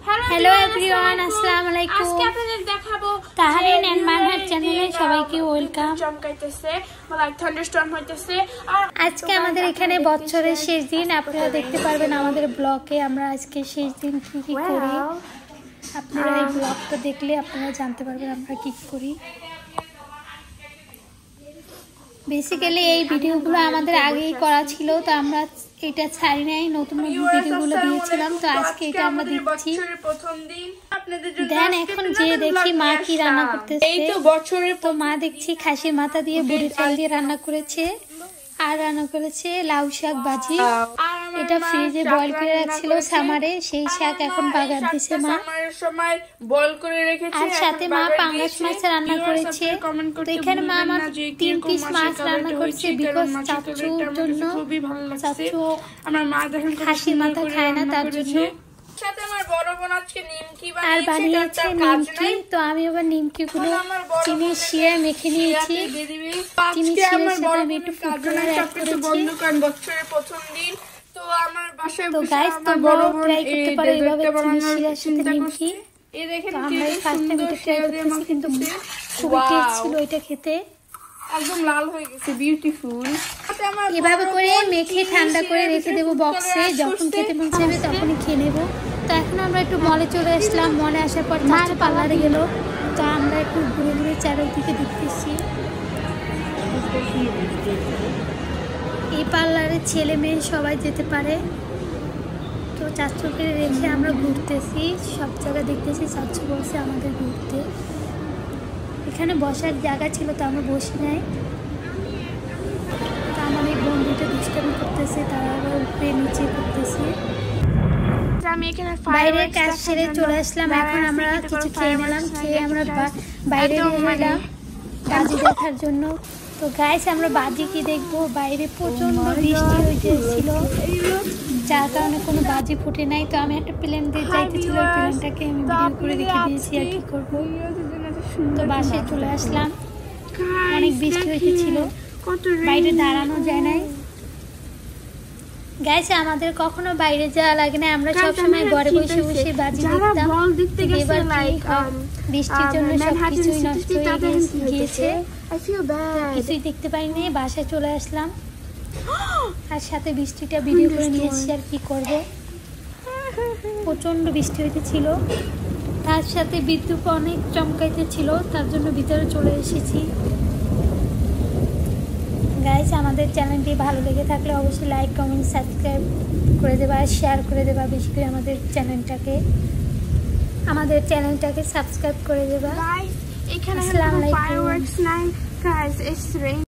Hello everyone, আসসালামু আলাইকুম। আজকে আপনাদের দেখাবো তাহরিন এন্ড মানহার চ্যানেলে সবাইকে ওয়েলকাম। চমকাইতেছে লাইক থান্ডারস্টর্ম হইতেছে। আর আজকে আমাদের এখানে বছরের শেষ দিন। আপনারা দেখতে পারবেন আমাদের ব্লগে আমরা আজকে শেষ দিন কি কি করি। আপনারা এই ব্লগটা দেখলে আপনারা জানতে পারবেন আমরা কি কি করি। বেসিক্যালি এই ভিডিওগুলো আমাদের আগেই করা ছিল, তো আমরা এটা ছাড়ি নাই, নতুন নতুন ভিডিওগুলো দিয়েছিলাম, তো আজকে এটা আমরা দিচ্ছি। দেন এখন যে দেখি মা কি রান্না করতেছে। এই তো বছরের তো মা দেখছি খাসির মাথা দিয়ে বুড়ি চাল দিয়ে রান্না করেছে, আর রান্না করেছে লাউ শাক ভাজি। এটা ফ্রিজে বয়েল করে রাখছিল সামারে, সেই শাক এখন বাগার দিছে মা। সময় বয়েল করে রেখেছে, আর সাথে মা পাঙ্গাস মাছ রান্না করেছে। তো এখানে মা আমার 3 পিস মাছ রান্না করেছে, বিকজ চাচুর জন্য। চাচু আমার মা দেখেন খাসির মাথা খায় না, তার জন্য। সাথে আমার বড় বোন আজকে নিমকি আর বানিয়েছে, নিমকি। তো আমি আবার নিমকি গুলো চিনি শিয়ে মেখে নিয়েছি। চিনি শিয়ে সাথে আমি একটু ফুড কালার অ্যাড করেছি। বছরের প্রথম দিন তো আমার বাসায় তো গাইস, তোমরাও ট্রাই করতে পারো এইভাবে চিনি শিয়ার সাথে নিমকি। এই দেখেন তো আমরা ফার্স্ট টাইম এটা ট্রাই করতেছি, কিন্তু খুবই টেস্ট ছিল এটা খেতে। একদম লাল হয়ে গেছে, বিউটিফুল। এভাবে করে মেখে ঠান্ডা করে রেখে দেবো বক্সে, যখন খেতে মন চাইবে তখনই খেয়ে নেবো। তো এখন আমরা একটু মলে চলে আসলাম। মলে আসার পর চাচা পার্লারে গেল, তো আমরা একটু ঘুরে ঘুরে চারিদিকে দেখতেছি। এই পার্লারে ছেলে মেয়ে সবাই যেতে পারে। তো চাচুকে রেখে আমরা ঘুরতেছি, সব জায়গা দেখতেছি। চাচু বলছে আমাদের ঘুরতে। এখানে বসার জায়গা ছিল, তো আমরা বসি নাই। তো আমার এই বন্ধুটা দুষ্টামি করতেছে, তারা আবার উপরে নিচে করতেছে। বাইরে কাজ সেরে চলে আসলাম। এখন আমরা কিছু খেয়ে নিলাম, খেয়ে আমরা বাইরে বেরোলাম বাজি দেখার জন্য। তো গাইস, আমরা বাজি কি দেখবো, বাইরে প্রচন্ড বৃষ্টি হইতেছিল, যার কারণে কোনো বাজি ফুটে নাই। তো আমি একটা প্লেন দিয়ে যাইতেছিল, ওই প্লেনটাকে আমি ভিডিও করে রেখে দিয়েছি। আর কি করবো, তো বাসায় চলে আসলাম। অনেক বৃষ্টি হইতেছিল, বাইরে দাঁড়ানো যায় নাই। গাইস, আমাদের কখনো বাইরে যাওয়া লাগে না, আমরা সবসময় ঘরে বসে বসে বাজি দেখতাম। এবার বৃষ্টির জন্য সবকিছুই নষ্ট হয়ে গিয়েছে, কিছুই দেখতে পাইনি। বাসায় চলে আসলাম, আর সাথে বৃষ্টিটা ভিডিও করে নিয়েছি। আর কি করব, প্রচন্ড বৃষ্টি হইতেছিল, তার সাথে বিদ্যুৎ অনেক চমকাইতেছিল, তার জন্য ভিতরে চলে এসেছি। গাইস, আমাদের চ্যানেলটি ভালো লেগে থাকলে অবশ্যই লাইক, কমেন্ট, সাবস্ক্রাইব করে দেবা, আর শেয়ার করে দেবা বেশি করে। আমাদের চ্যানেলটাকে সাবস্ক্রাইব করে দেবা। আসসালামু আলাইকুম।